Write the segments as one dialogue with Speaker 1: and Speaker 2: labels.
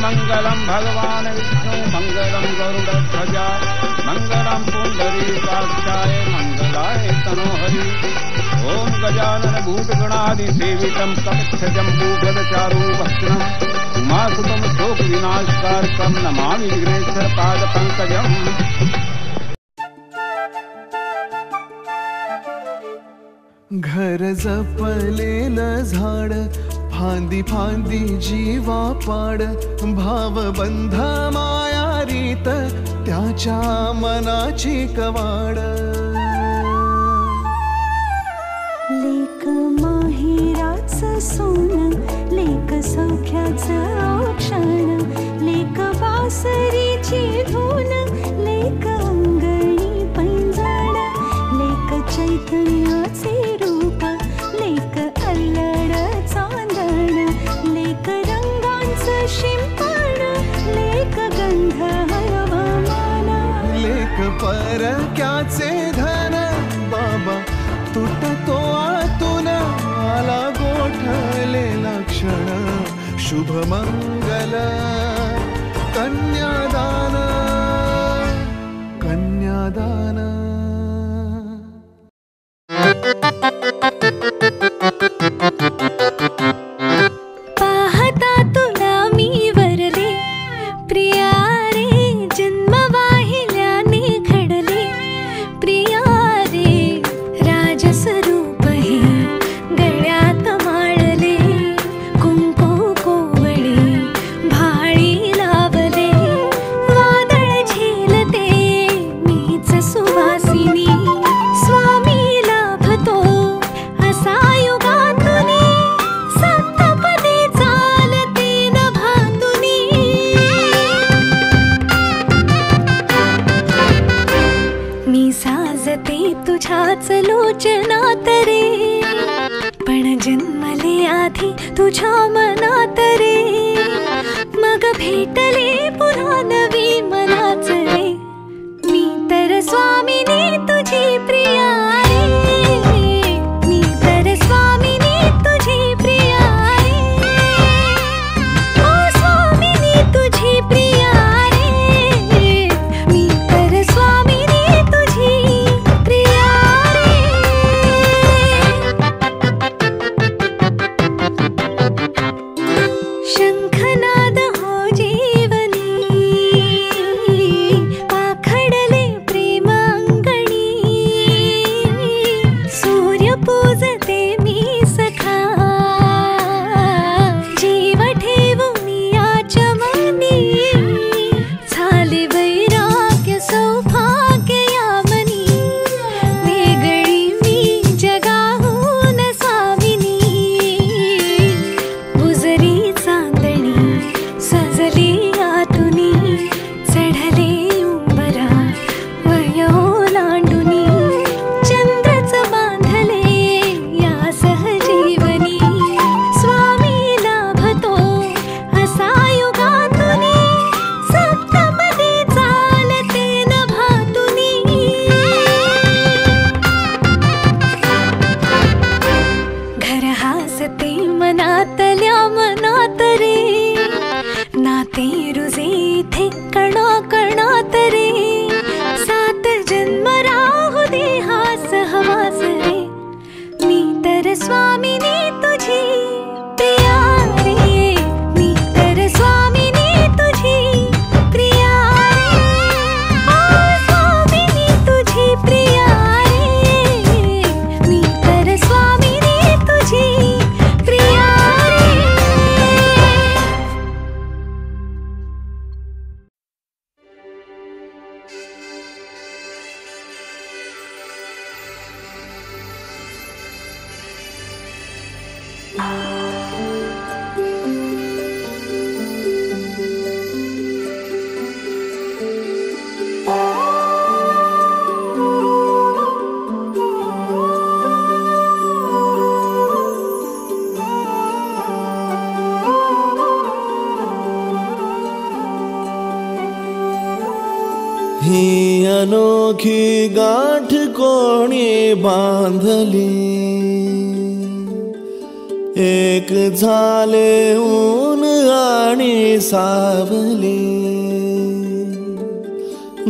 Speaker 1: मंगलम भगवान विष्णु मंगलम गरुड़ध्वजा मंगलम पुंडरीकाक्षाय मंगलाय तनोहरि। ओम गजानन भूतगणादि सेवितं कपक्षजम्बूफलचारूभक्षणम् उमासुतं शोक विनाशकारकं नमामि विघ्नेश्वर पाद पंकजम्।
Speaker 2: घर जपलेलं झाड फांदी फांदी जीवा पाड भावबंध माया रीत त्याच्या मनाची कवाड।
Speaker 3: लेक माहेराचं सोनं लेक सौख्याचं औक्षण लेक बासरीची धून लेक अंगणी पैंजण लेक चैतन्याचे रूप लेक अल्लड चांदण लेक रंगांचं शिंपण लेक गंध हवामान
Speaker 2: लेक परक्याचे धन बाबा तुटतो आतून आला गोठलेला क्षण शुभ मंगल कन्यादान कन्यादान।
Speaker 3: पाहता तुला मी वरले प्रिया रे जन्म वाहिल्याने घडले प्रिया रे राजस्वरूप हे गळ्यात माळले कुंकू कोवळे भाळी लावले वादळ झेलते मीच सुवासिनी स्वामी लाभतो असा युगातुनी सप्तपदी चालते नभातुनी। मी साजते तुझ्याच लोचनात रे पण जन्मले आधी तुझ्या मनात रे मग भेटले पुन्हा नवी मनाच रे मी तर स्वामिनी तुझी प्रिया रे मी तर स्वामिनी तुझी प्रिया रे ओ स्वामिनी तुझी प्रिया रे मी तर स्वामिनी तुझी प्रिया रे। शंखनाद हो जीवनी पाखडले प्रेम अंगणी सूर्य पूजते मी सखा जीव ठेवून याच मनी झाले वैराग्य सौभाग्य यामनी वेगळी मी जगाहून स्वामिनी बुजरी चांदणी सजली आतुनी चढले उंबरा वय ओलांडुनी चंद्रच बांधले या सहजीवनी स्वामी लाभतो असा युगातुनी सप्तपदी चालते नभातुनी। घर हासते मनातल्या मनात रे नाते रुजे इथे कणा कणात रे सात जन्म राहू दे हा सहवास रे मी तर स्वामिनी तुझी प्रिया रे मी तर स्वामिनी तुझी प्रिया रे ओ स्वामिनी तुझी प्रिया रे मी तर स्वामिनी तुझी प्रिया रे।
Speaker 2: ही अनोखी गाठ कोणी बांधली एक झाले ऊन आणि सावली,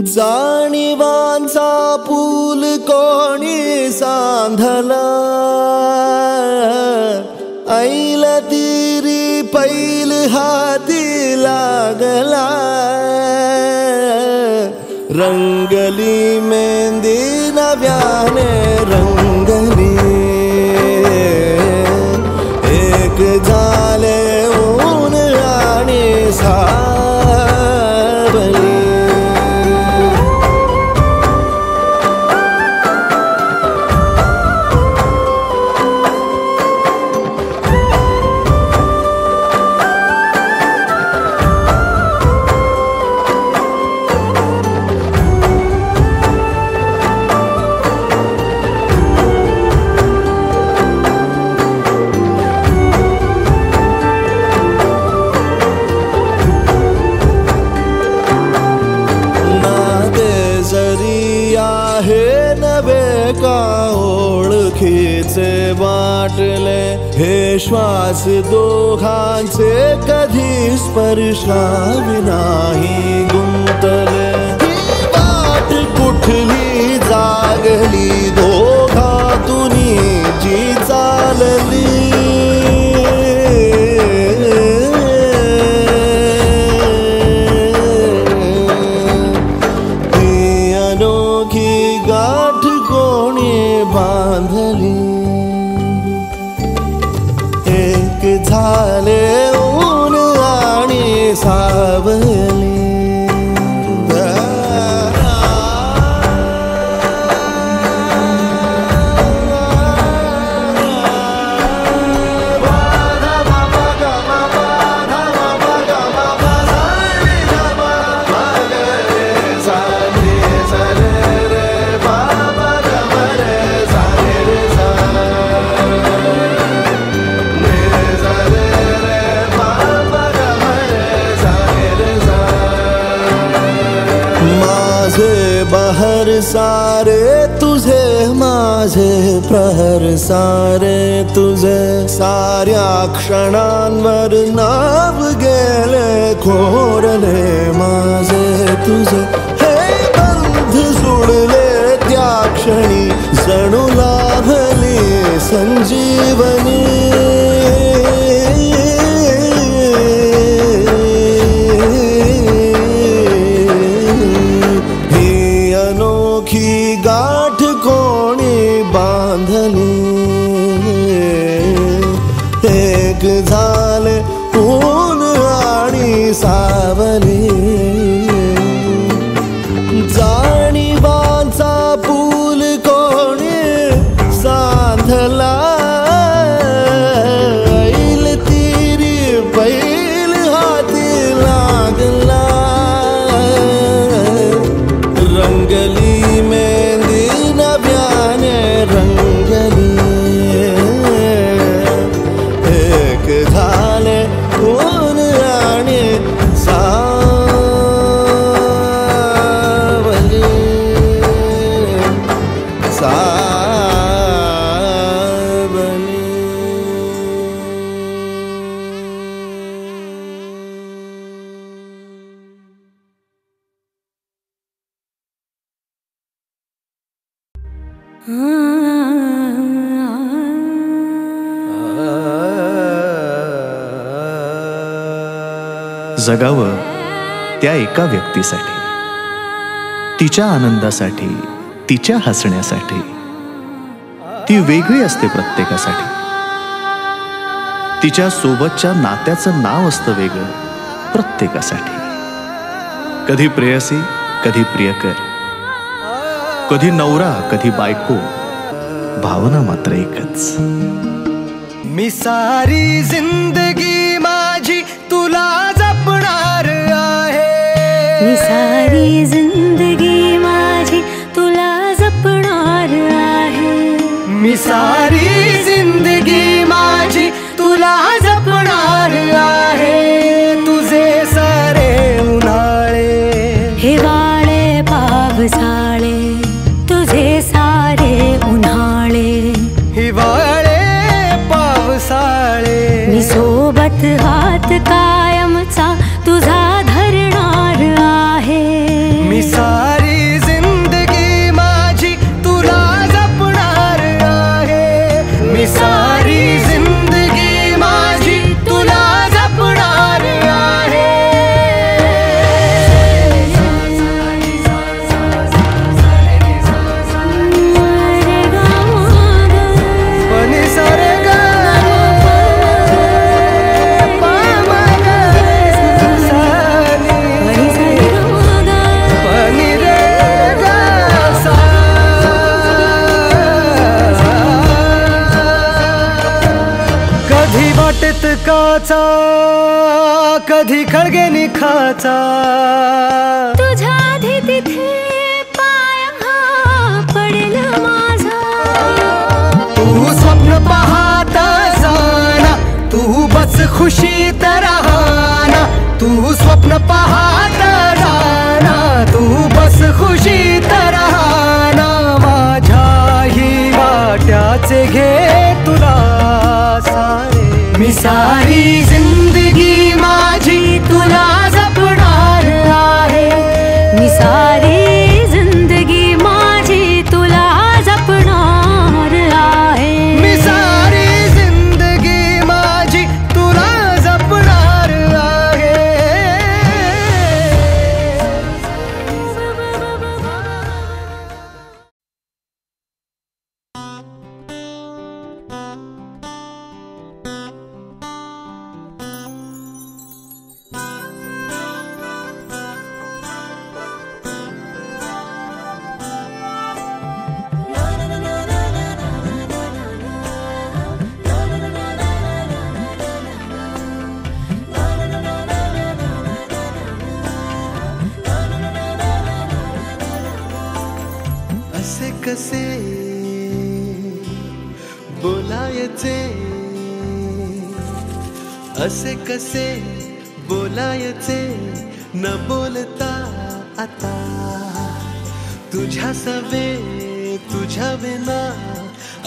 Speaker 2: जाणीवांचा पूल कोणी सांधला, ऐल तिरी पैल हाती लागला, रंगली मेहंदी नव्याने रंगली, एक झाले ऊन आणि सावली. ओळखीचे वाटले हे श्वास दोघांचे कधी स्पर्शाविनाही गुंतले, वाट कुठली जागली दोघातुनी जी चालली, ही अनोखी गाठ कोणी बांधली, एक झाले ऊन आणि सावली. बहर सारे तुझे माझे प्रहर सारे तुझे, साऱ्या क्षणांवर नाव गेले खोरले माझे तुझे, हे बंध सोडले त्या क्षणी जणू लाभली संजीवनी, अनोखी गाठ कोणी बांधली, एक झाले ऊन आणि सावली, जाणीवांचा पूल कोणी सांधला, ऐल तिरी पैल हाती लागला, रंगली मेहंदी नव्याने रंगली, एक झाले ऊन आणि सावली, सावली.
Speaker 4: जगावं त्या एका व्यक्तीसाठी, तिच्या आनंदासाठी, तिच्या हसण्यासाठी. ती वेगळी असते प्रत्येकासाठी, तिच्या सोबतच्या नात्याचं नाव असतं वेगळं प्रत्येकासाठी. कधी प्रेयसी, कधी प्रियकर, कधी नवरा, कधी बायको, भावना मात्र एकच.
Speaker 2: मी सारी जिंदगी माझी तुला जपणार आहे,
Speaker 3: मी सारी जिंदगी माझी तुला जपणार आहे,
Speaker 2: मी सारी जिंदगी माझी तुला जपणार आहे. तुझे सारे उन्हाळे
Speaker 3: हिवाळे पावसाळे, तुझे सारे उन्हाळे
Speaker 2: हिवाळे पावसाळे,
Speaker 3: मी सोबत हात काय
Speaker 2: उन्हाचा कधी खळगे निखाचा
Speaker 3: तुझ्या आधी तिथे पाय हा पडेल माझा
Speaker 2: तू स्वप्न पाहत जाना तू बस खुशीत राहना तू स्वप्न पाहत जाना तू बस खुशीत राहना माझ्याही वाट्याचे घे तुला सारे मी सारी जिंदगी माझी तुला जपणार आहे
Speaker 3: मी सारी जिंदगी माझी तुला जपणार आहे
Speaker 2: मी सारी जिंदगी माझी तुला जपणार आहे असे कसे बोलायचे असे कसे बोलायचे न बोलता आता तुझ्या सवे तुझ्या विना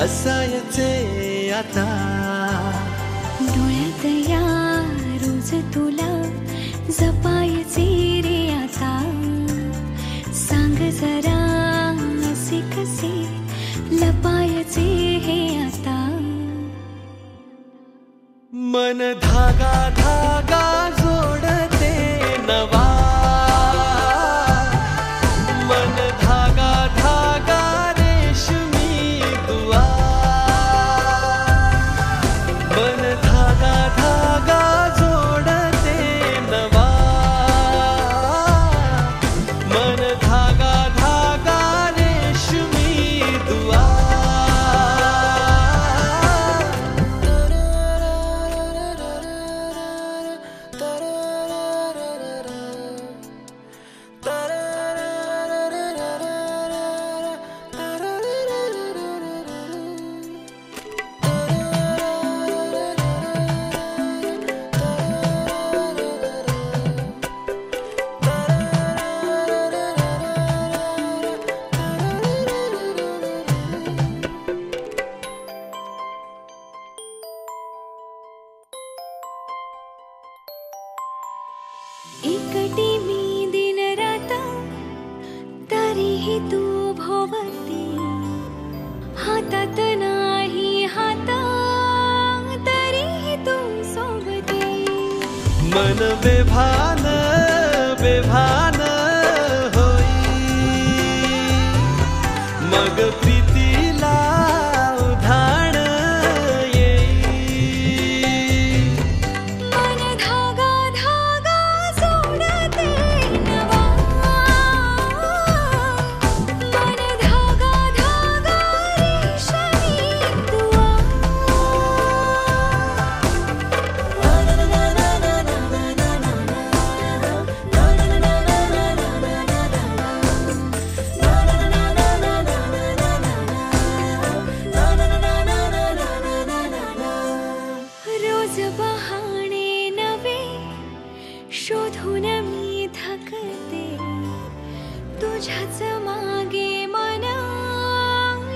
Speaker 2: असायचे आता
Speaker 3: डोळ्यात या रोज तुला जपायचे रे आता सांग जरा असे कसे लपायचे हे आता
Speaker 2: मन धागा धागा जोडते नवा मन धागा धागा रेशमी दुआ मन धागा धागा जोडते नवा मन धागा धागा रेशमी दुआ
Speaker 3: एकटी मी दिन रात तरीही तू भोवती हातात नाही हात तरीही तू सोबती
Speaker 2: मन बेभान बेभान होई मग प्रीतीला उधाण येई
Speaker 3: मन धागा धागा जोडते नवा मन धागा धागा रेशमी दुआ रोज बहाणे नवे शोधून मी थकते तुझ्याच मागे मन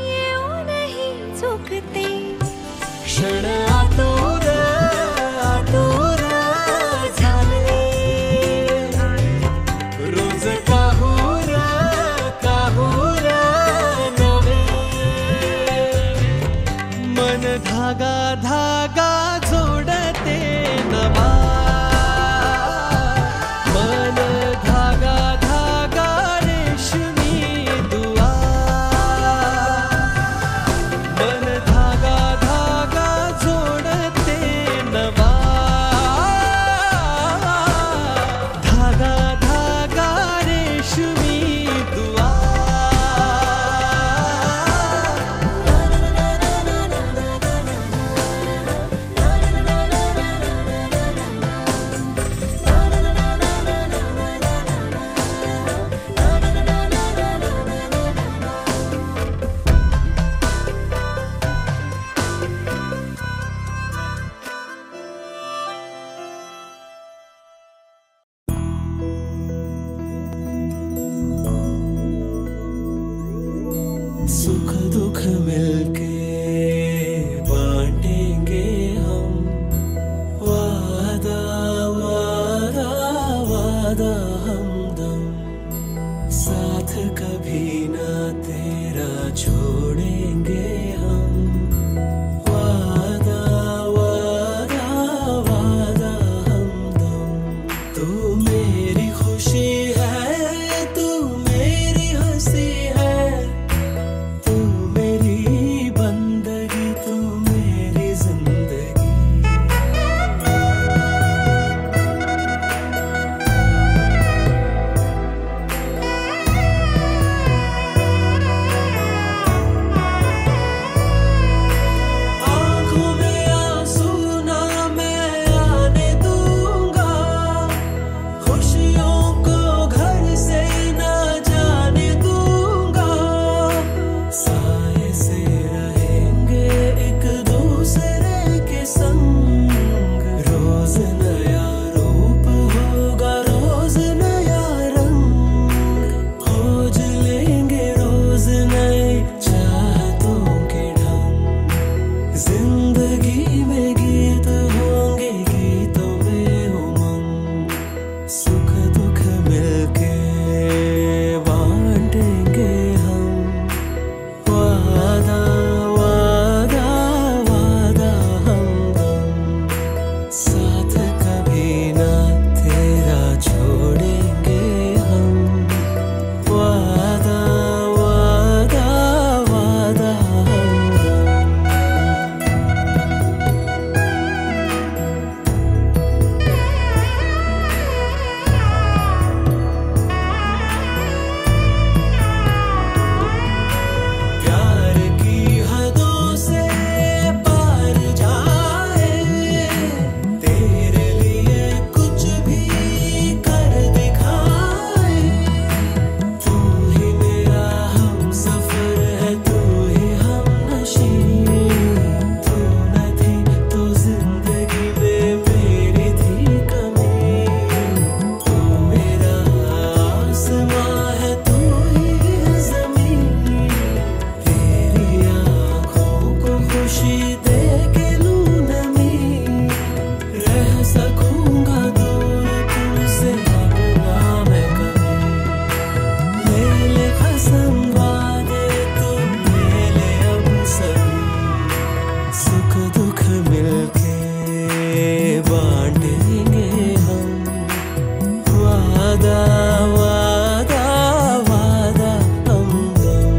Speaker 3: येऊनही चुकते
Speaker 2: क्षण आतुर आतुर झाले रोज काहूर काहूर नवे मन धागा धागा जोडते नवा मन धागा धागा रेशमी दुआ मन धागा धागा जोडते मिलके बांटेंगे हम, वादा वादा वादा हमदम, साथ कभी ना तेरा छोड़ेंगे हम, वादा वादा वादा हमदम। तू मेरी खुशी है, तू मेरी हंसी है, तू मेरी बंदगी, तू मेरी जिंदगी। आँखों में आंसू ना मैं आने दूंगा, खुशियों को घर से ना जाने दूंगा, साए से रहेंगे एक दूसरे के संग, रोज नया रूप होगा, रोज नया रंग, खोज लेंगे रोज नए चाहतों के ढंग, जिंदगी में गीत होंगे, गीतों में उमंग, सुख दुख मिलके बांटेंगे हम, वादा वादा वादा हमदम, साथ कभी ना तेरा छोड़ेंगे हम, वादा वादा वादा हमदम। प्यार की हदों से पार जाए, तेरे लिए कुछ भी कर दिखाए, तू ही मेरा हम सफर है, तू ही हम नशी, तू न थी तो जिंदगी में मेरी थी कमी, तू मेरा आसमां है, तू ही ज़मीन, तेरी आँखों को खुशी दे के लूं नमी, रह सकूंगा दूर तुमसे अब ना मैं कभी, ले ले कसम वादे तुम ले ले अब सभी, सुख दुख मिलके बांटेंगे हम, वादा वादा वादा हमदम,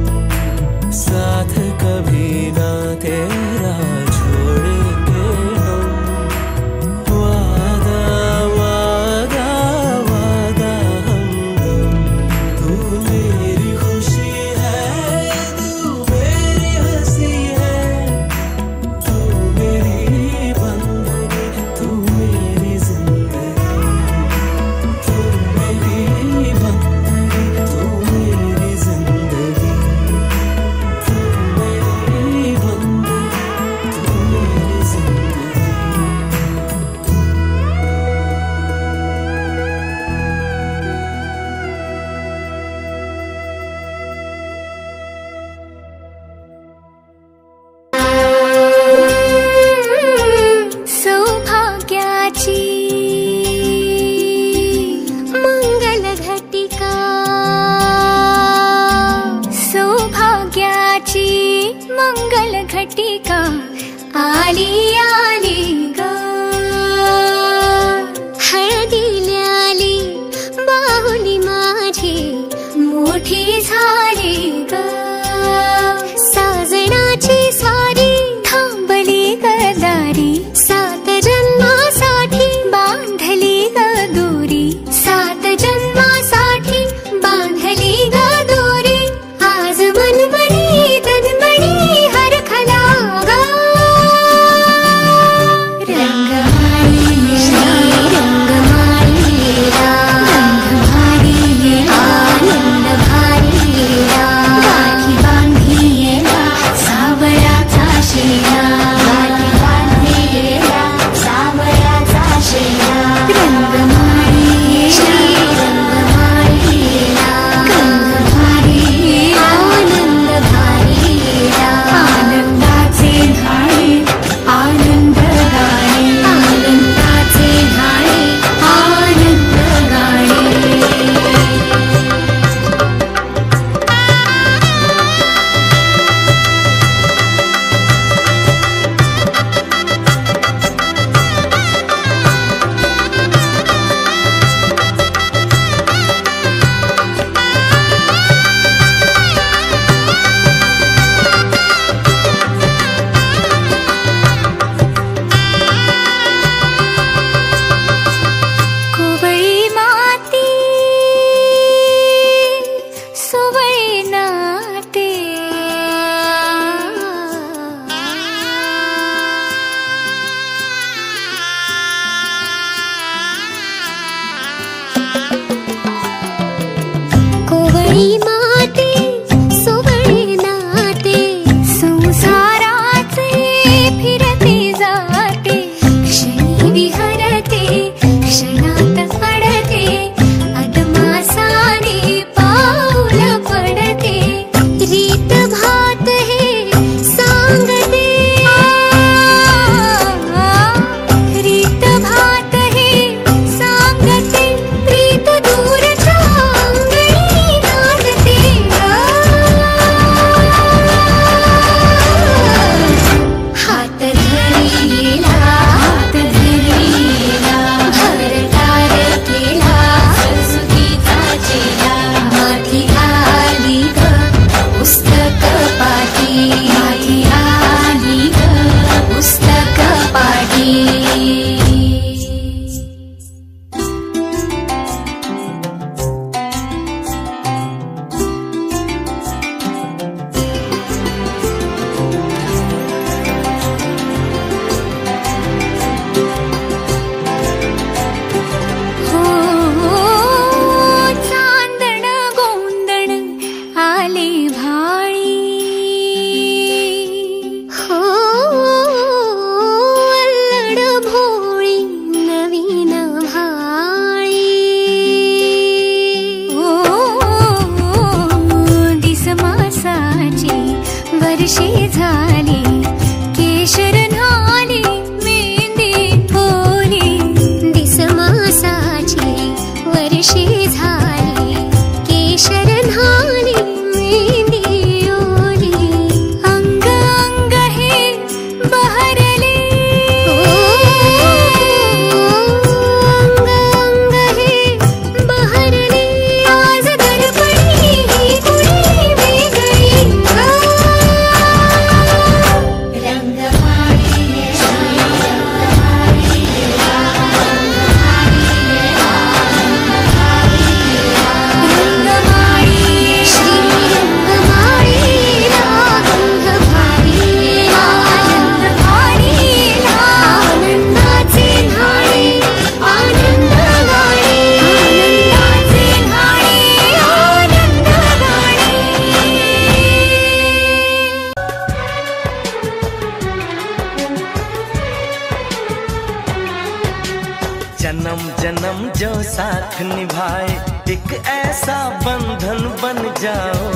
Speaker 2: साथ कभी ना तेरा छोड़ेंगे हम, वादा वादा वादा हमदम। तू मेरी खुशी है, तू मेरी हंसी है, तू मेरी बंदगी, तू मेरी जिंदगी, तू मेरी बंदगी।
Speaker 3: झाली केशर न्हाली मेहंदी ओली दिसमासाची वर्षे झाली केशर न्हाली मेहंदी ओली अंग अंग हे बहरले अंग अंग हे बहरले आज दर्पणी ही कुणी वेगळी रंगमाळी श्री रंगमाळी गंध भारी आनंद भारी आनंदाचे न्हाणे आनंद गाणे आनंदाचे न्हाणे आनंद गाणे
Speaker 2: जन्म जन्म जो साथ निभाए एक ऐसा बंधन बन जाओ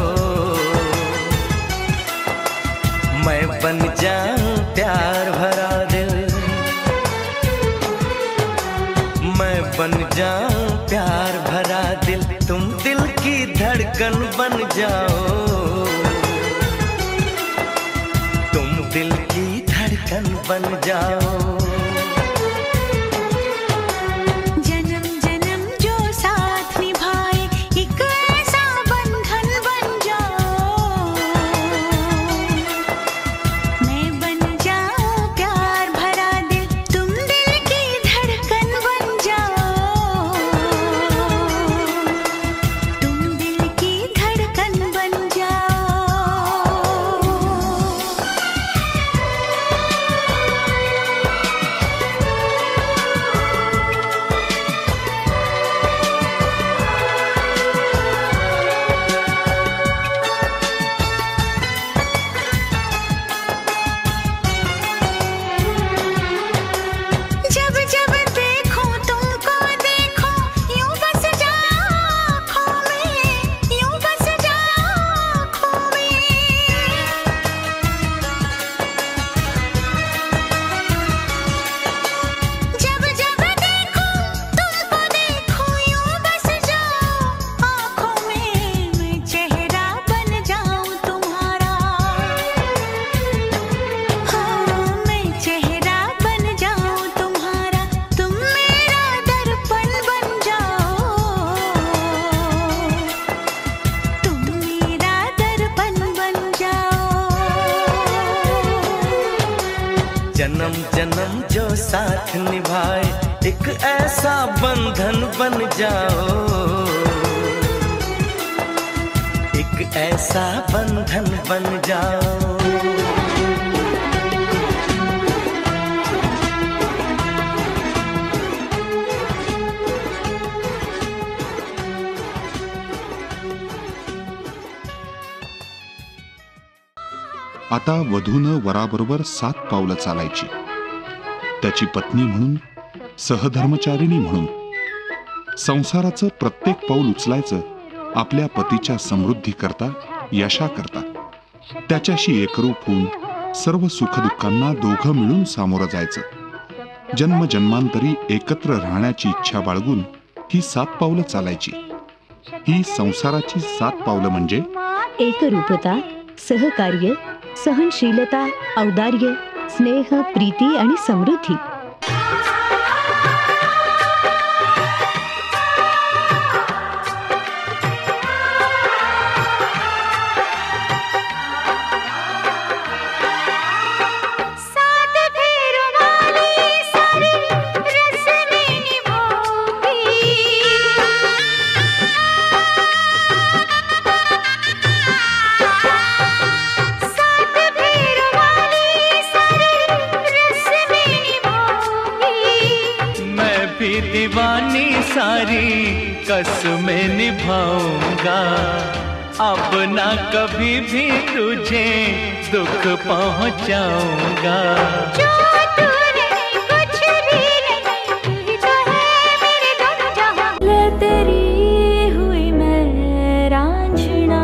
Speaker 2: मैं बन जाऊं प्यार भरा दिल मैं बन जाऊं प्यार भरा दिल तुम दिल की धड़कन बन जाओ तुम दिल की धड़कन बन जाओ
Speaker 3: जन्म जन्म जो साथ निभाए एक ऐसा बंधन बन जाओ मैं बन जाऊं प्यार भरा दिल तुम दिल की धड़कन बन जाओ तुम दिल की धड़कन बन जाओ जब जब देखो तुमको देखो यूं बस जाओ आँखों में यूं बस जाओ आँखों में जब जब देखो तुमको देखो यूं बस जाओ आँखों में मैं चेहरा बन जाऊं तुम्हारा हाँ मैं चेहरा बन जाऊं तुम्हारा तुम मेरा दर्पण बन जाओ तुम मेरा दर्पण बन जाओ
Speaker 2: जन्म जन्म जो साथ निभाए एक ऐसा बंधन बन जाओ एक ऐसा बंधन बन जाओ
Speaker 5: आता वधूनं वराबरोबर 7 पावलं चालायची. त्याची पत्नी म्हणून, सहधर्मचारिणी म्हणून संसाराचं प्रत्येक पाऊल उचलायचं आपल्या पतीच्या समृद्धी करता, यशा करता. त्याच्याशी एकरूप होऊन सर्व सुखदुःखांना दोघं मिळून सामोरं जायचं. जन्मजन्मांतरी एकत्र राहण्याची इच्छा बाळगून ही 7 पावलं चालायची. ही संसाराची 7 पावलं म्हणजे
Speaker 6: एकरूपता, सहकार्य, सहनशीलता, औदार्य, स्नेह, प्रीती आणि समृद्धी.
Speaker 3: सात फेरों वाली सारी रस्में निभाऊंगी सात फेरों वाली सारी रस्में निभाऊंगी
Speaker 2: मैं भी दीवानी सारी कसमें निभाऊंगा अब ना कभी भी तुझे दुख पहुंचाऊंगा
Speaker 3: जो तू नहीं कुछ भी नहीं तू ही तो है मेरे दोनों जहां ले तेरी हुई मैं रांझना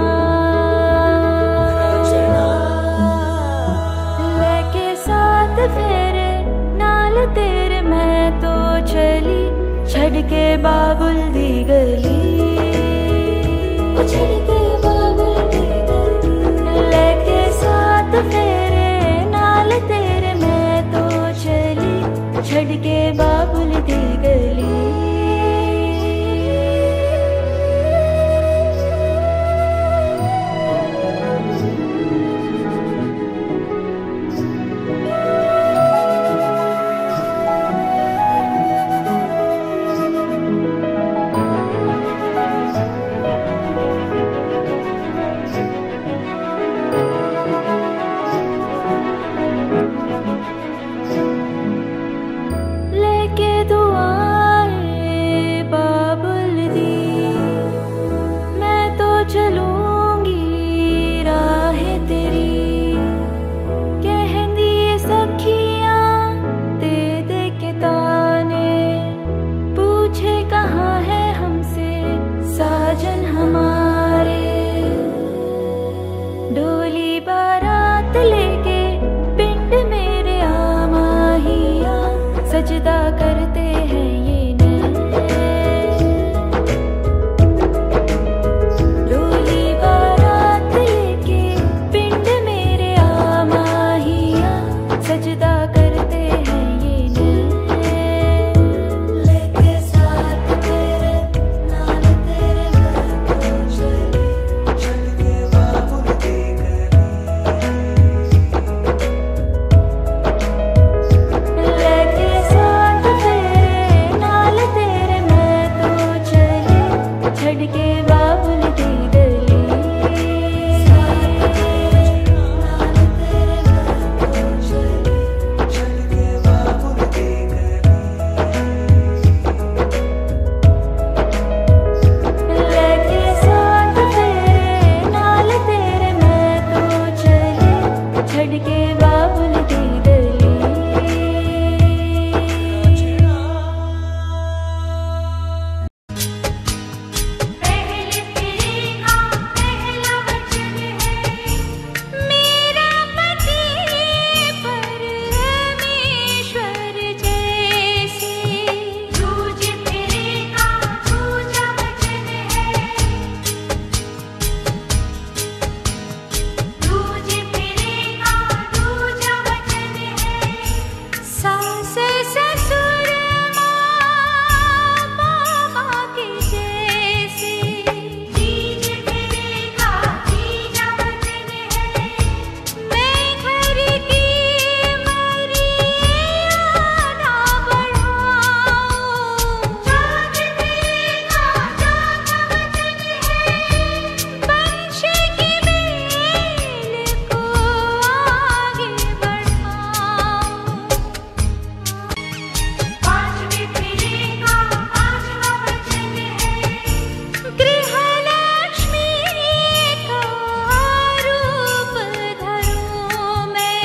Speaker 3: सजदा करते हैं ये नैन। डोली बारात लेके पिंड मेरे आ माहिया, सजदा करते हैं ये नैन। लेके साथ तेरे नाल तेरे घर को चले, चल के बाबुल दी लेके साथ तेरे नाल तेरे मैं तो चले, छड़ के बाबुल दी गली। साथ तेरे नाल तेरे मैं तो चले, छड़ के बाबुल दी लेके साथ तेरे नाल तेरे मैं तो चले, छड़ के बाबुल दी गली। पहले तेरे का पहला वचन है, मेरा पति परमेश्वर जैसे। दूज तेरे का दूजा वचन है, दूज तेरे का दूजा वचन है। सास ससुर मामा के जैसे। तीज तेरे का तीजा वचन है, मैं घर की मर्यादा बढ़ाऊं। चौथ तेरे का चौथा वचन है, वंश की बेल को आगे बढ़ाऊं। पांचवें तेरे का पांचवा वचन है, गृहलक्ष्मी का रूप धरूं मैं।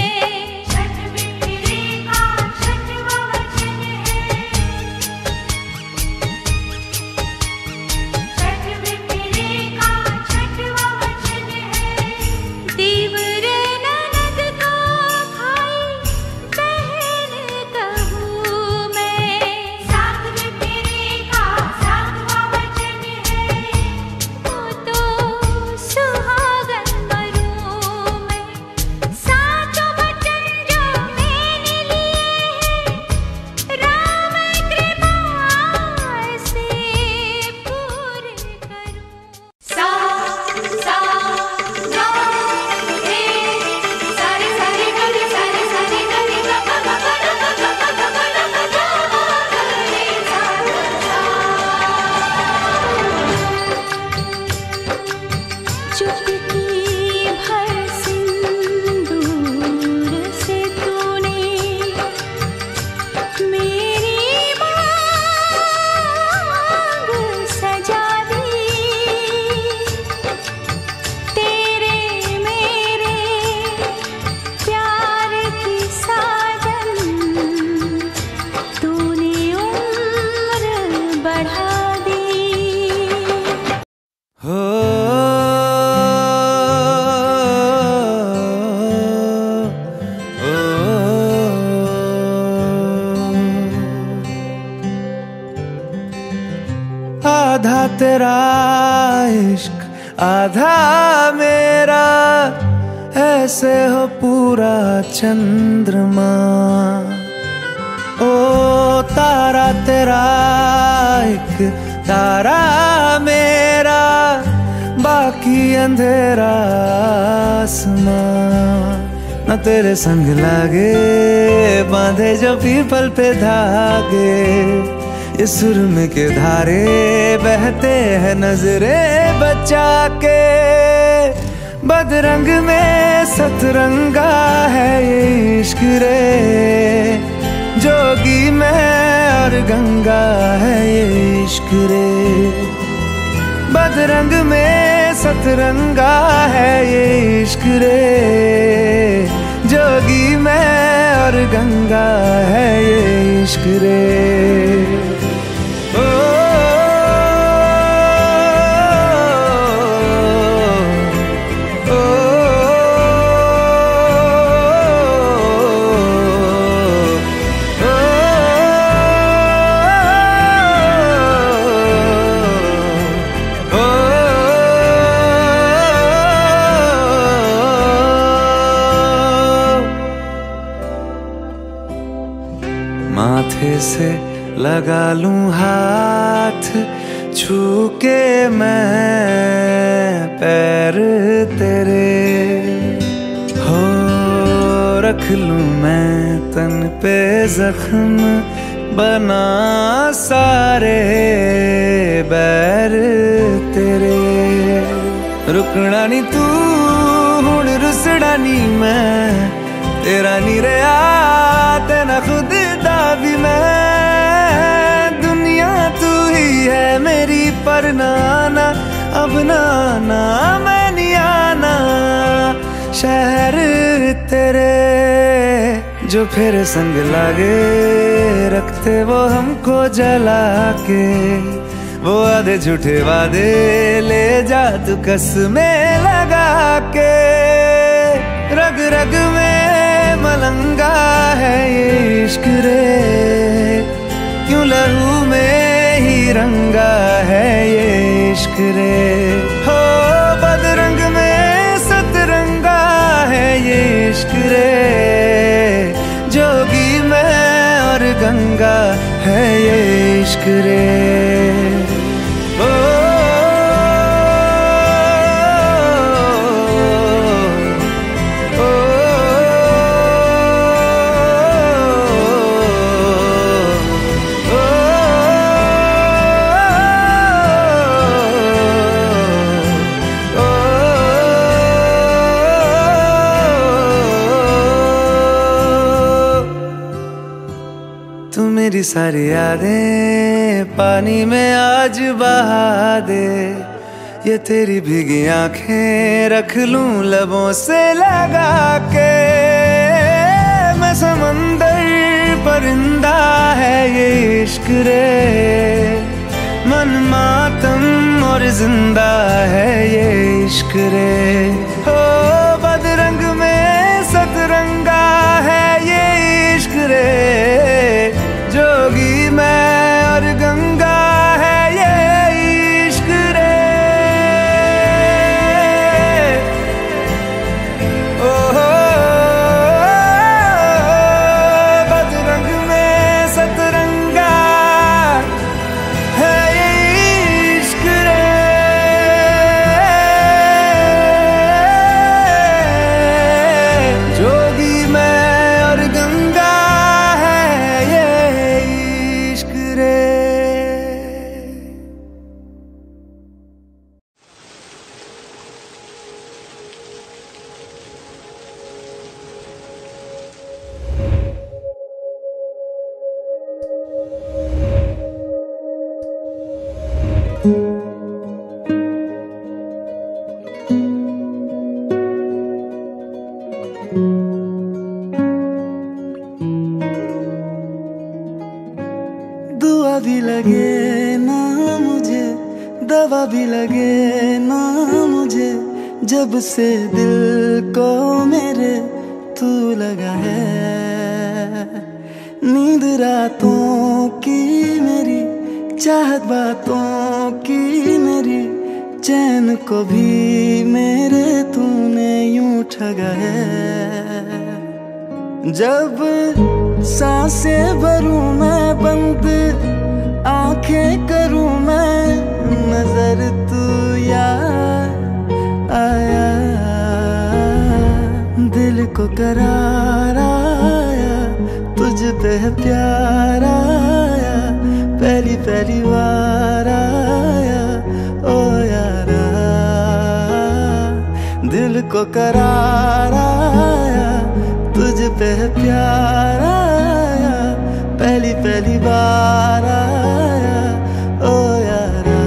Speaker 3: छठवें तेरे का छठवा वचन है, छठवें तेरे का छठवा वचन है। देवर ननद को भाई बहन कहूँ मैं। सातवें तेरे का सातवां वचन है, वो तो सुहागन मरूं मैं। सातों वचन जो मैंने लिए हैं, राम कृपा से पूरे करूं। सा सा गा रे, सारे सारे गरे सारे सारे गरे गा गा गा गा गा गा गा गा गा गा गा रे सा सा। चुटकी भर सिंदूर से तूने मेरी मांग सजा दी। तेरे मेरे प्यार की साजन, तूने उम्र बढ़ा दी।
Speaker 2: हो आधा तेरा इश्क आधा मेरा, ऐसे हो पूरा चंद्रमा। ओ तारा तेरा एक तारा मेरा, बाकी अंधेरा आसमां। न तेरे संग लागे बांधे जो पीपल पे धागे, ये सुरमे के धारे बहते हैं नजरे बचा के। बदरंग में सतरंगा है ये इश्क रे, जोगी में और गंगा है ये इश्क रे। बदरंग में सतरंगा है ये इश्क रे, जोगी में और गंगा है ये इश्क रे। ओ ओ माथे से लगा लूं हाथ, छू के मैं पैर तेरे, हो रख लूं मैं तन पे जख्म, बना सारे बैर तेरे। रुकना नी तू हुण रुसड़ा नी मैं, तेरा नी रहा तेना खुद दा भी मैं। दुनिया तू ही है मेरी पर नाना, अब नाना मैं नहीं आना। शहर तेरे जो फिर संग लागे, रखते वो हमको जला के। वो आधे झूठे वादे ले जा तू कसमें लगा के। रग रग में मलंगा है ये इश्क रे, क्यों लहू में ही रंगा है ये इश्क रे। हो बदरंग में सतरंगा है ये इश्क रे, जोगी मैं और गंगा है ये इश्क रे। मेरी सारी यादें पानी में आज बहा दे। ये तेरी भीगी आंखें रख लूं लबों से लगा के। मैं समंदर परिंदा है ये इश्क रे, मन मातम और जिंदा है ये इश्क रे। हो बदरंग में सतरंगा है ये इश्क रे, जोगी मैं और गंगा है ये इश्क रे। ओ बदरंग में सतरंगा है ये इश्क रे। जोगी मैं और गंगा दुआ भी लगे ना मुझे, दवा भी लगे ना मुझे, जब से दिल को मेरे तू लगा है। नींद रातों की मेरी, चाहत बातों की मेरी, चैन को भी मेरे तूने यूं ठगा है। जब सांसें भरूं मैं बंद, आंखें करूं मैं नजर, तू याद आया। दिल को करार आया, तुझ पे प्यार आया, पहली पहली बार आया ओ यारा। दिल को करार आया, तुझ पे प्यार आया, पहली पहली बार आया ओ यारा।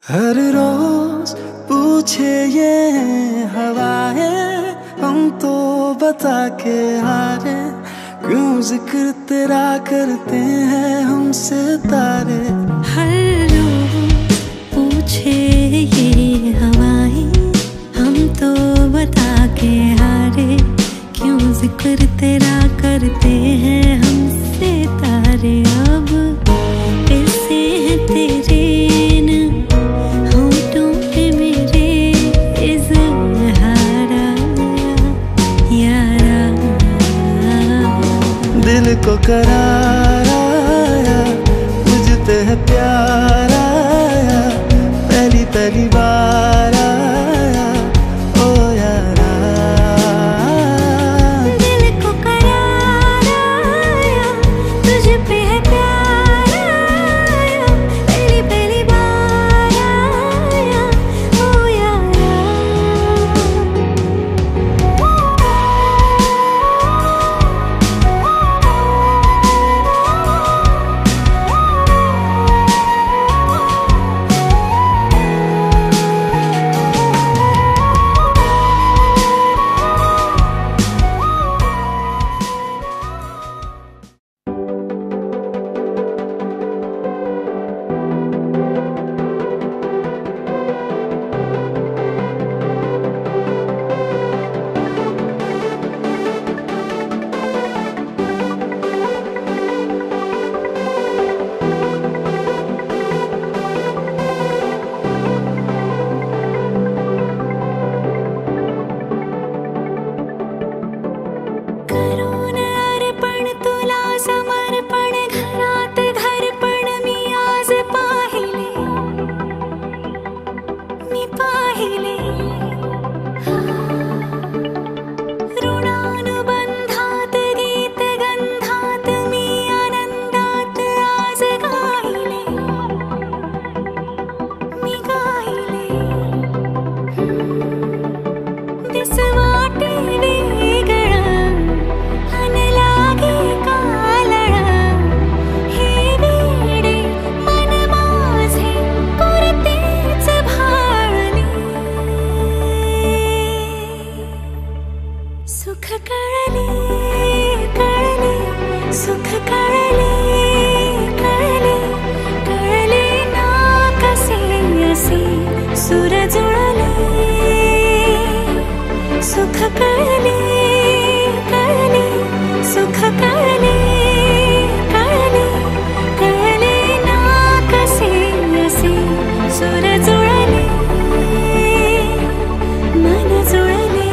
Speaker 2: हर रोज पूछे ये हवाएं, हम तो बता के हारे, क्यों जिक्र तेरा करते हैं हमसे तारे।
Speaker 3: हर रोज पूछे ये हवाएं, हम तो बता के हारे, क्यों जिक्र तेरा करते हैं हमसे तारे। अब कैसे है तेरे होठों पे मेरे इज़हारा यारा।
Speaker 2: दिल को करार आया, मुझ पे है प्यार आया, पहली पहली बार आया ओ यारा।
Speaker 3: दिल को करार आया, तुझ पे है प्यार आया, पहली पहली बार आया ओ यारा। करून अर्पण तुला समर्पण, घरात घरपण मी आज पाहिले, मी पाहिले। ऋणानुबंधात गीत गंधात मी आनंदात आज गायले, मी गायले। दिस वाटे वेगळं अन लागे कालळं, हे वेडे मन माझे पुरतेच भाळले। सुख कळले कळले, सुख कळले कळले, कळले ना कसे असे सुर जुळले। सुख कळले कळले, सुख कळले कळले, कळले ना कसे असे सुर जुळले, मन जुळले।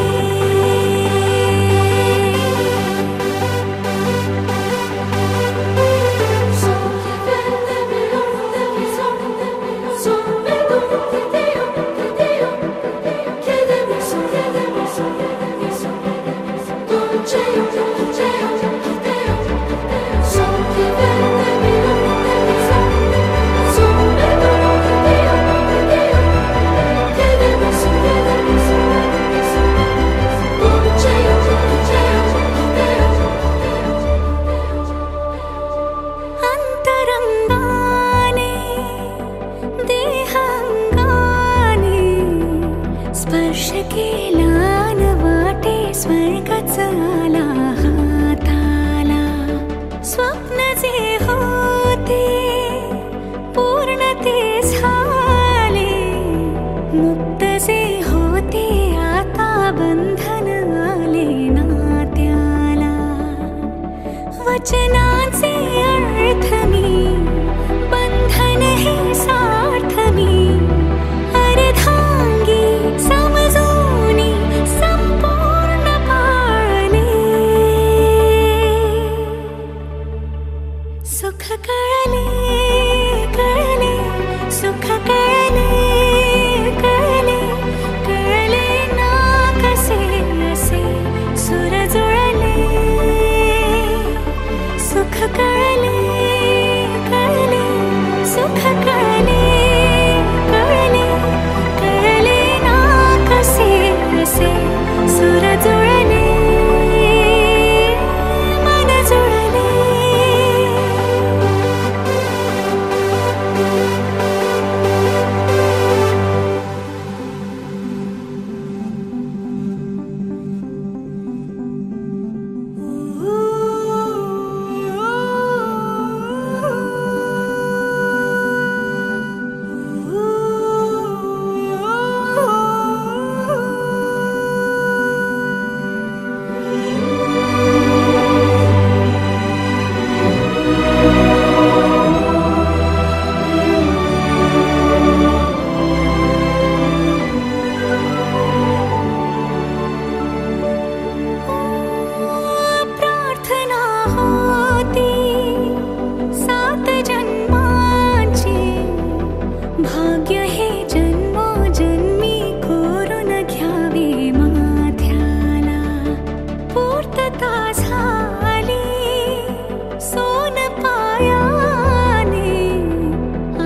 Speaker 3: अंतरंगाने देहांगाने स्पर्श केला न वाटे स्वर्गच आला हाताला। स्वप्न जे होते पूर्ण ते झाले, मुक्त जे होते आता बंधन आले नात्याला। वचनाचे अर्थ मी, बंधन हे सार्थ मी, अर्धांगी समजूनी संपूर्ण पाळले। भाग्य हे जन्मोजन्मी कोरून घ्यावे माथ्याला. पूर्तता झाली सोन पायाने,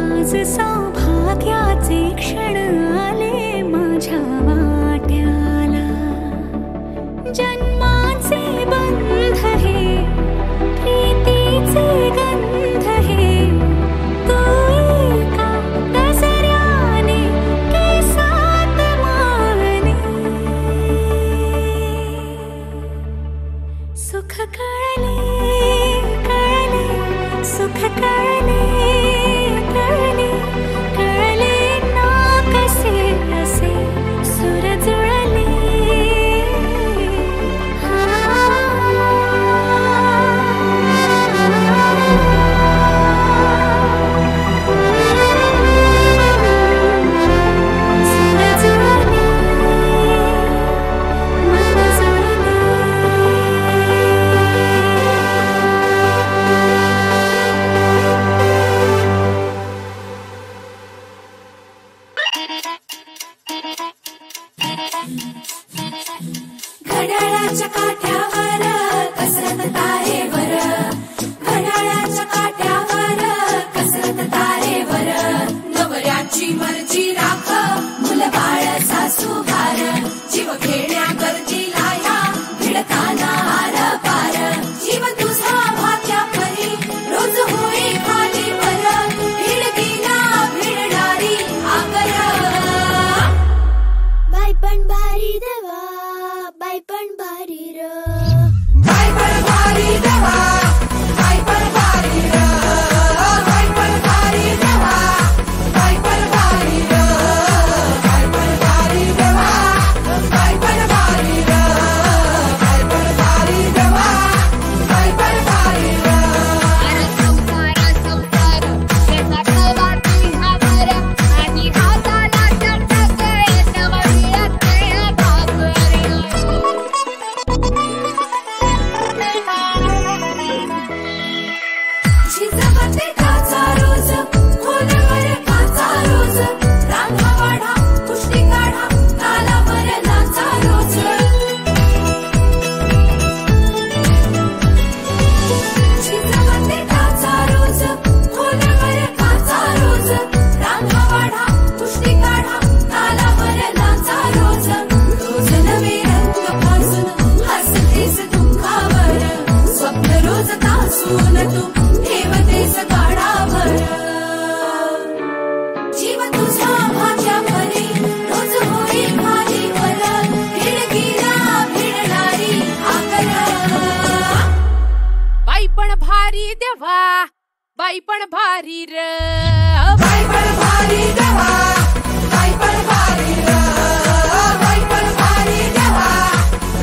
Speaker 3: आज सौभाग्याचे क्षण आले माझ्या वाट्याला. जन्माचे बंध हे प्रीतीचे गंध हे, तू एका नजऱ्याने केसात मावने. सुख कळले कळले सुख कळले कळले कळले ना कसे असे सुर जुळले. घड्याळाच्या काठ्यावर कसरत तारेवर, घड्याळाच्या काठ्यावर कसरत तारेवर. नवऱ्याची मर्जी राख मुलबाळ सासू हार, जीव खेळण्या गरजीला या भिडताना आर पार. जीव तुझा भात्या परी रोज होई खाली वर, भिडकीला भिडणारी आगर. बाई पण भारी देवा, बाई पण भारी र, बाई पण भारी देवा, बाई पण भारी र, बाई पण भारी देवा, बाई पण भारी र, बाई पण भारी देवा, बाई पण भारी र, बाई पण भारी देवा, बाई पण भारी र. झिजवते काचा रोज खोलवर काचा रोज, रांगा वाढा कुस्ती काढा तालावर नाचा रोज. झिजवते काचा रोज खोलवर काचा रोज, रांगा वाढा कुस्ती काढा तालावर नाचा रोज. रोज नवे रंग पासून हसतेस दुःखावर, स्वप्न रोज तासून तू ठेवतेस गाडावर. जीव तुझा भाग्या परी रोज होई खाली वर, भिडकीला भिडणारी आगर.
Speaker 7: बाई पण भारी देवा, बाई पण भारी र,
Speaker 3: बाई पण भारी देवा, बाई पण भारी र, बाई पण भारी देवा,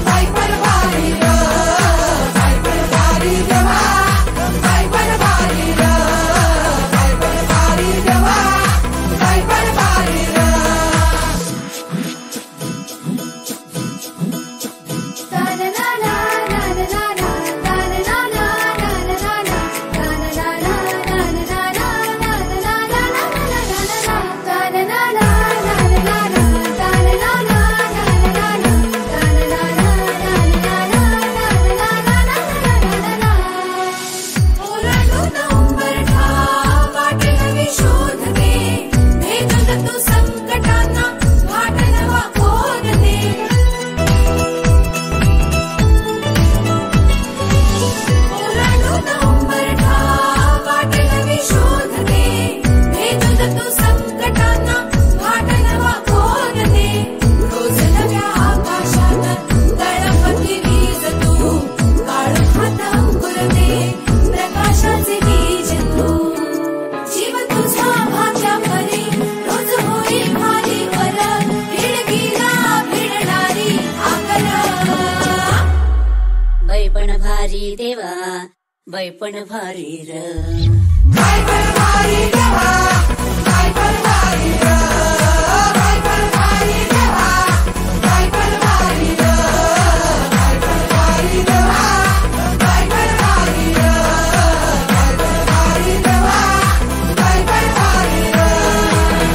Speaker 3: बाई पण भारी र, बाई पण भारी देवा, बाई पण भारी र, बाई पण भारी देवा, बाई पण भारी र.
Speaker 8: भारी देवा, बाई पण भारी र,
Speaker 3: बाई पण भारी देवा, बाई पण भारी र, बाई पण भारी देवा, बाई पण भारी र, बाई पण भारी देवा, बाई पण भारी र, बाई पण भारी देवा, बाई पण भारी र.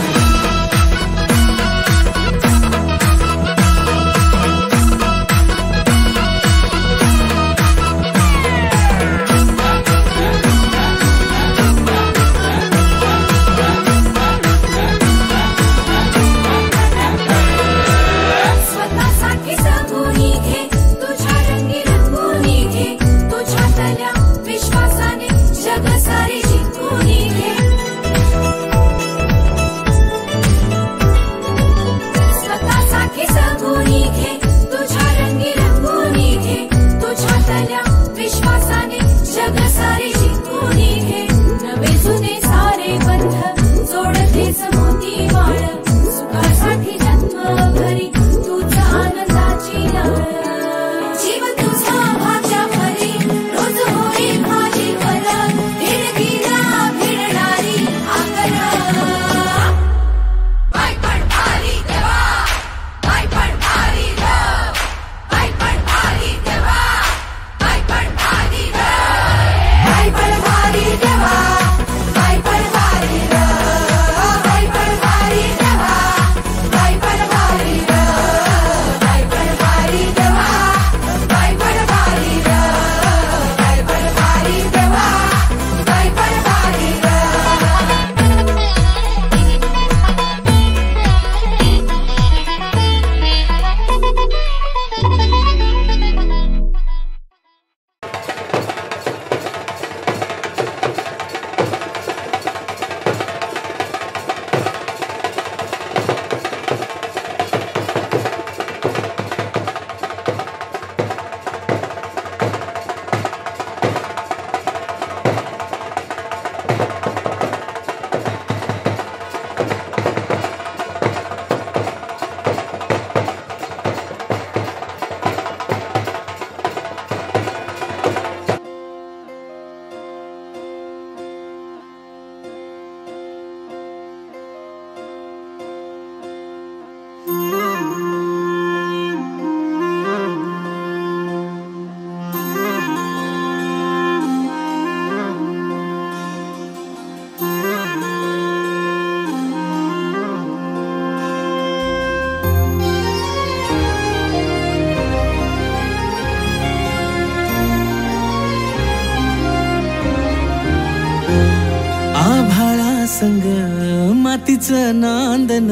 Speaker 2: मातीचं नांदन,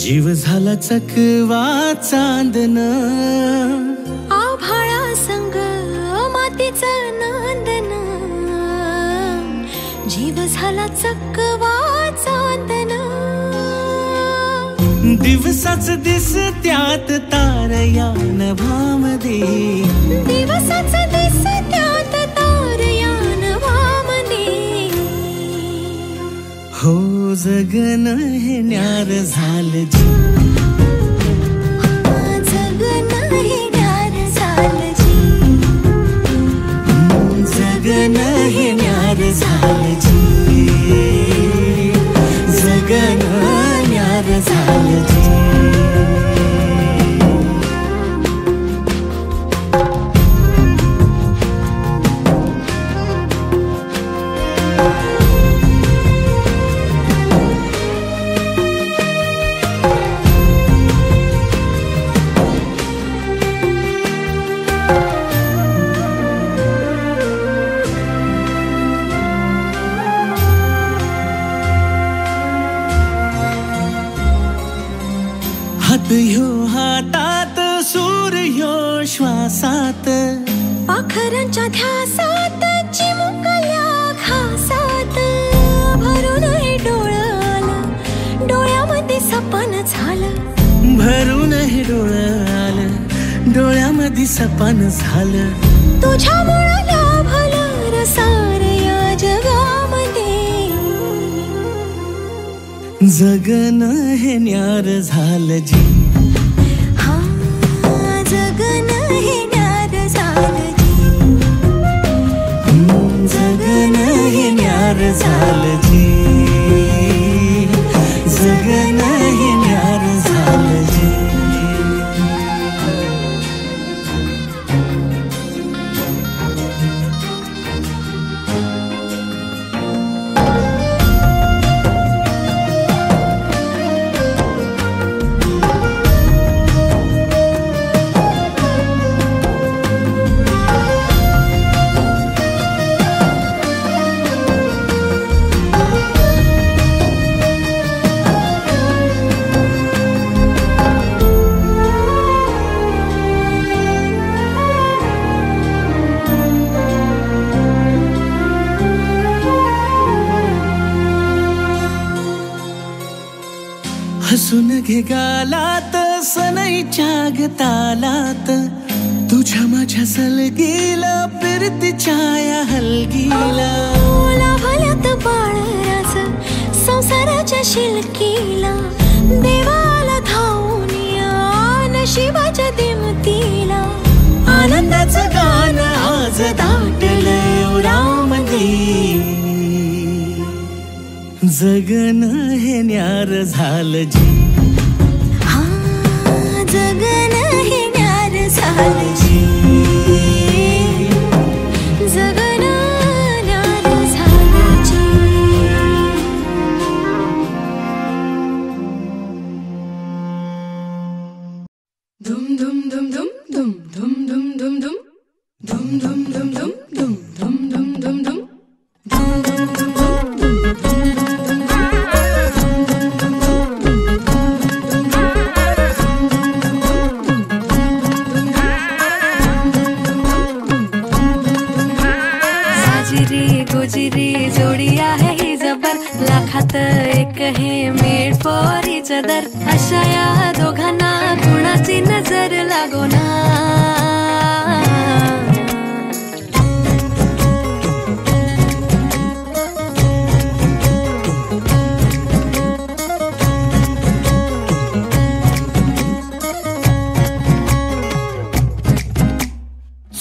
Speaker 2: जीव झाला चकवा चांदन.
Speaker 3: आभाळा संग मातीचं नांदन, जीव झाला चकवा चांदन.
Speaker 2: दिवसाच दिस त्यात तारया नभामध्ये,
Speaker 3: दिवसाच दिस त्यात तारया नभामध्ये.
Speaker 2: हो जगन हे न्यार झालं जी,
Speaker 3: जगन हे न्यार झालं जी,
Speaker 2: जगन हे न्यार झालं जी, जगन न्यार झालं जी. हात ह्यो हातात, सूर ह्यो श्वासात,
Speaker 3: पाखरांच्या ध्यासात, चिमुकल्या घासात. भरून हे डोळं आलं, डोळ्यामध्ये सपन झालं.
Speaker 2: भरून हे डोळं आलं, डोळ्यामध्ये सपन झालं.
Speaker 3: तुझ्यामुळं लाभलं रसार या जगामध्ये.
Speaker 2: जगन हे न्यार झालं जी,
Speaker 3: हा जगन हे न्यार झालं जी,
Speaker 2: जगन हे न्यार झालं जी, जगन हे न्यार झालं जी. हसून घे गालात, सनईच्या गतालात, तुझ्या माझ्या सलगीला, फिरतीच्या या हलगीला.
Speaker 3: लाभल्यात बाळराज संसाराच्या शिलकीला. देवाला धावून या नशिबाच्या दिमतीला.
Speaker 2: आनंदाचं गाणं आज दाटलं उरामध्ये. जगन हे न्यार झालं जी,
Speaker 3: हा जगन हे न्यार झालं जी, जगन न्यार झालं जी.
Speaker 7: धुम धुम धुम धुम धुम धुम धुम धुम धुम धुम धुम धुम धुम धुम धुम धुम धुम धुम गोजिरी जोडी आहे ही जबर, लाखात एक हे मेड फॉर इच अदर. अशा या दोघांना कुणाची नजर लागो ना.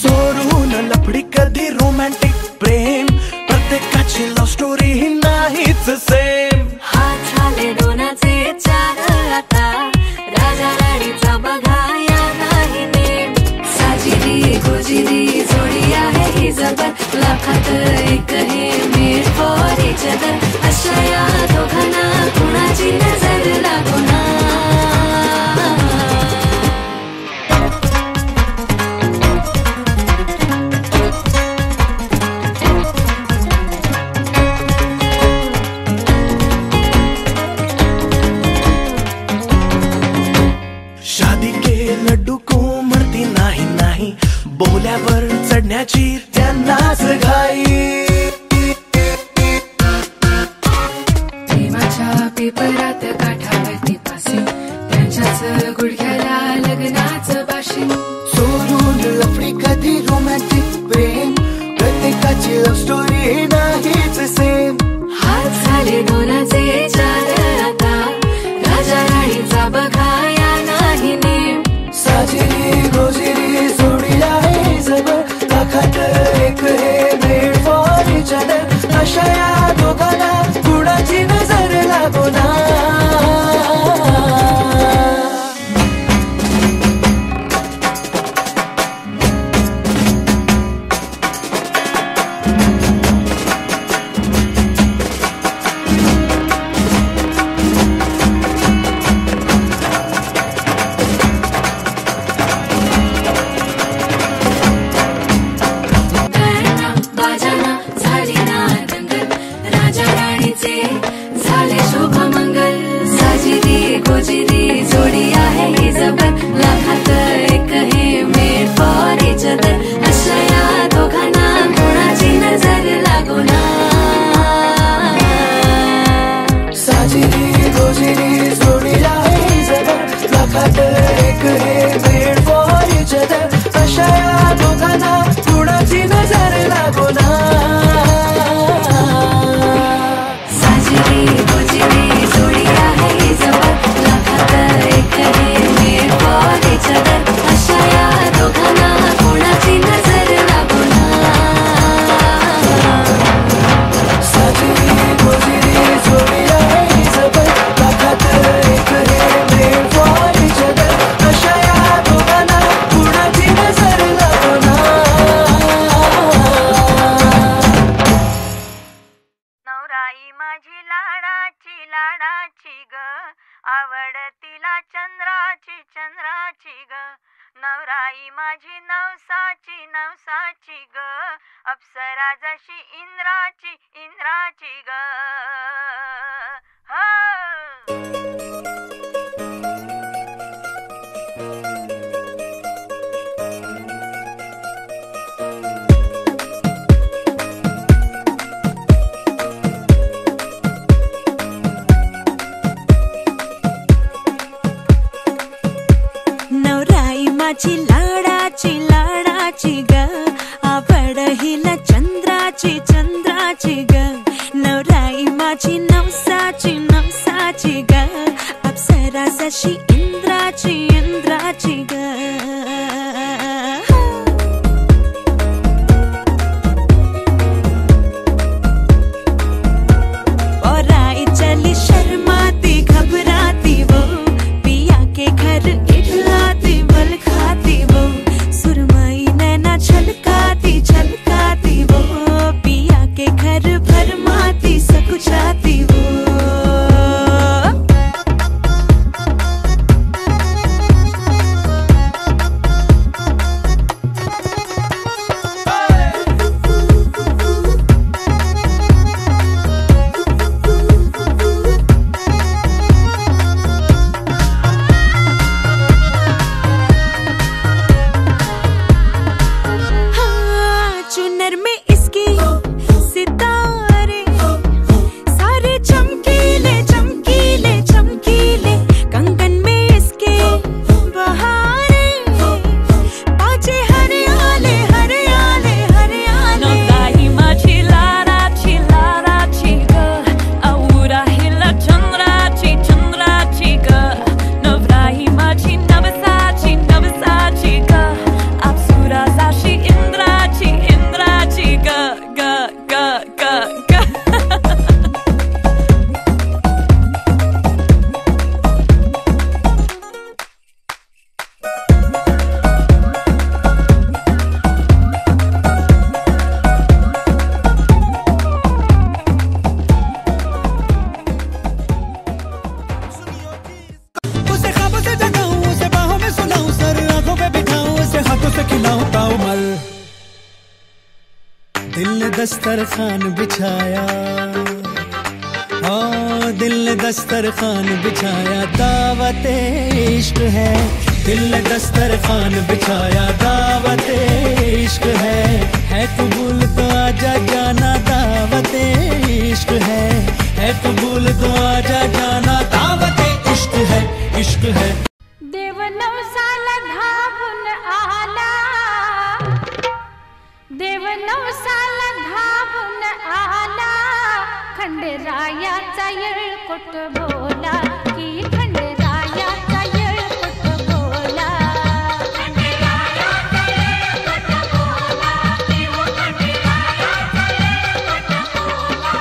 Speaker 2: चोरून लफडी कधी रोमॅन्टिक प्रेम, प्रत्येकाची लव्ह स्टोरी ही नाहीच सेम.
Speaker 7: हात झाले दोनाचे चार आता, राजा राणीचा बघा या नाही नेम. साजिरी गोजिरी जोडी आहे ही जबर, लाखात एक हे मेड फॉर इच अदर. अशा या दोघांना कुणाची नजर लागो ना.
Speaker 2: बोहल्यावर चढण्याची त्यांनाच घाई.
Speaker 7: प्रेमाच्या पेपरात काठावरती पासी त्यांच्याच गुडघ्याला लग्नाचं बाशी.
Speaker 2: सोडून लफडी कधी रोमॅन्टिक प्रेम प्रत्येकाची लव्ह स्टोरी नाहीच सेम.
Speaker 7: हात झाले दोनाचे चार आता राजा राणीचा बघाया नाही नेम.
Speaker 2: साजिरी गोजिरी जोडी आहे जबर लाखात एक हे मेड फॉर इच अदर. अशा या दोघांना कुणाची नजर लागो ना.
Speaker 9: नवराई माझी नवसाची नवसाची ग अप्सरा जशी इंद्राची इंद्राची ग
Speaker 7: माझी लाडाची लाडाची ग आवड हिला चंद्राची चंद्राची ग नवराई माझी नवसाची नवसाची ग अप्सरा जशी इंद्राची इंद्राची ग
Speaker 2: दस्तरखान बिछाया हाँ दिल ने दस्तरखान बिछाया दावत इश्क है दिल ने दस्तरखान बिछाया दावते इश्क है कबूल तो आजा जाना दावते इश्क है कबूल तो आजा जाना दावते इश्क है
Speaker 9: देव नवसाला धावून आला, देव नवसाला धावून आला, खंडेरायाचा येळकोट बोला की खंडेरायाचा येळकोट बोला. खंडेरायाचा येळकोट बोला की हो खंडेरायाचा येळकोट बोला.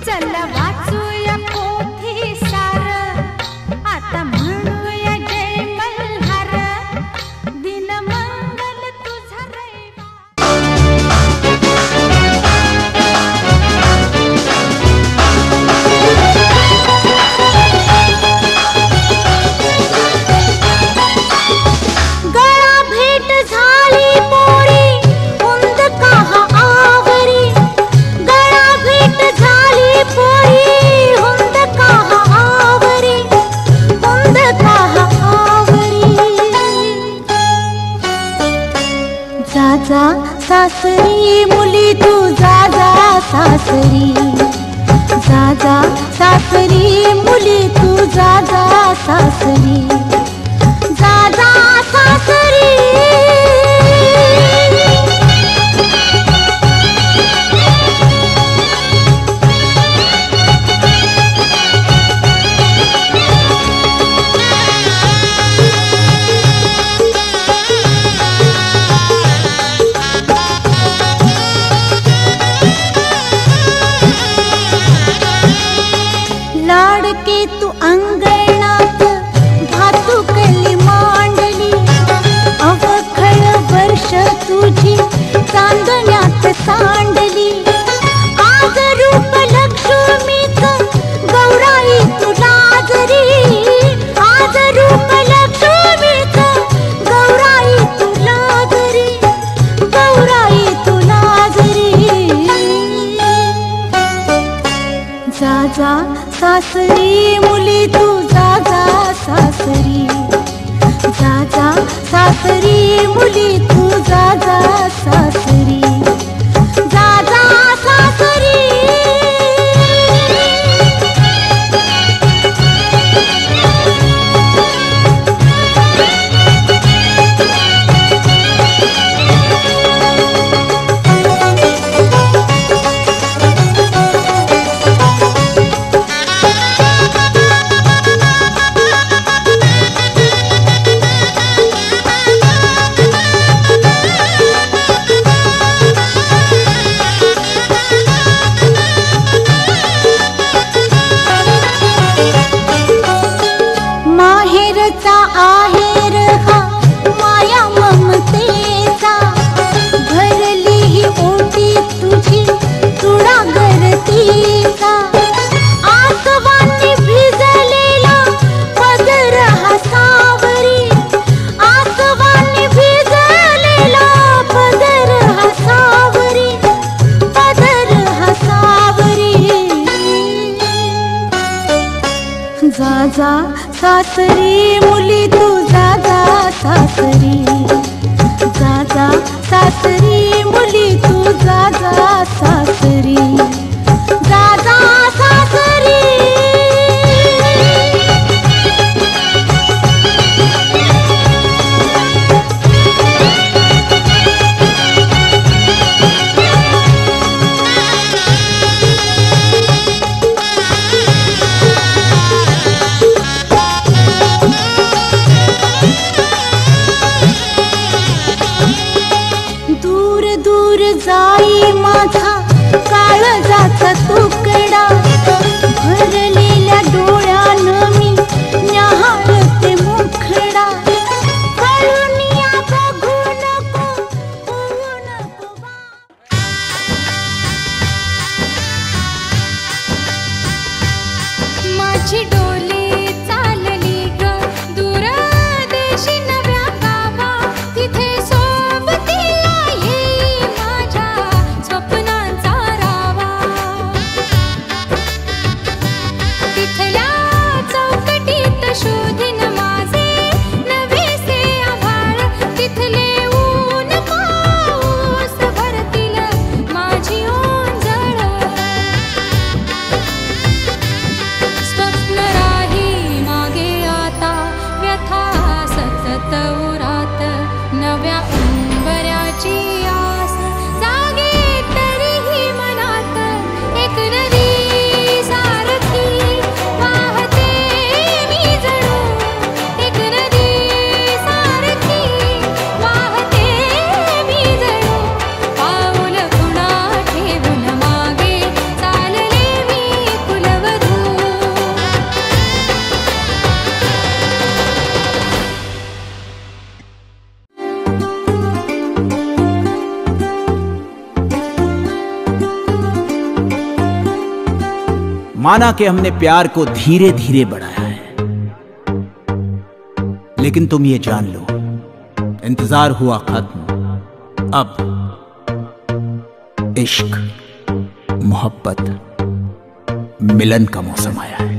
Speaker 9: चला वाचूया पोथी सार, आता म्हणूया जय मल्हार, दिन मंगल तुझा रविवार. गळा भेट झाली पोरी उंद कहा आवरी, गळा भेट झाली पोरी उंद कहा आवरी, उंद कहा आवरी. जा जा सासरी मुली तू जा जा सासरी, जा जा सासरी मुली तू जा जा सासरी, जा जा सासरी. लाडके तू अंगणात भातुकली मांडली, अवखळ वर्ष तुझी चांदण्यात सांडली. आज रूप लक्ष्मीच गौराई तुला जरी, आज रूप लक्ष्मीच गौराई तुला जरी, गौराई तुला जरी. जा जा सासरी मुली तू जा जा सासरी, जा जा सासरी मुली तू जा जा सासरी, जा जा सासरी. माहेरचा आहेर हा माया ममतेचा, भरली ही ओटी तुझी तुडा गरतीचा. आसवांनी भिजलेला पदर हा सावरी, आसवांनी भिजलेला पदर हा सावरी, पदर हा सावरी. जा जा सासरी मुली तू जा जा सासरी, जा जा सासरी मुली तू जा जा सासरी, जा जा सासरी. दूर दूर जाई माझा काळजाचा तुकडा, भरलेल्या डोळ्यानं मी न्याहाळते मुखडा. कळुनिया बघू नको, होऊ नको बा. माझी डोली चालली ग दूर देशी नव्या गावा, तिथे सोबतीला येई माझ्या स्वप्नांचा रावा.
Speaker 10: माना कि हमने प्यार को धीरे धीरे बढ़ाया है, लेकिन तुम ये जान लो, इंतजार हुआ खत्म। अब इश्क, मोहब्बत, मिलन का मौसम आया है।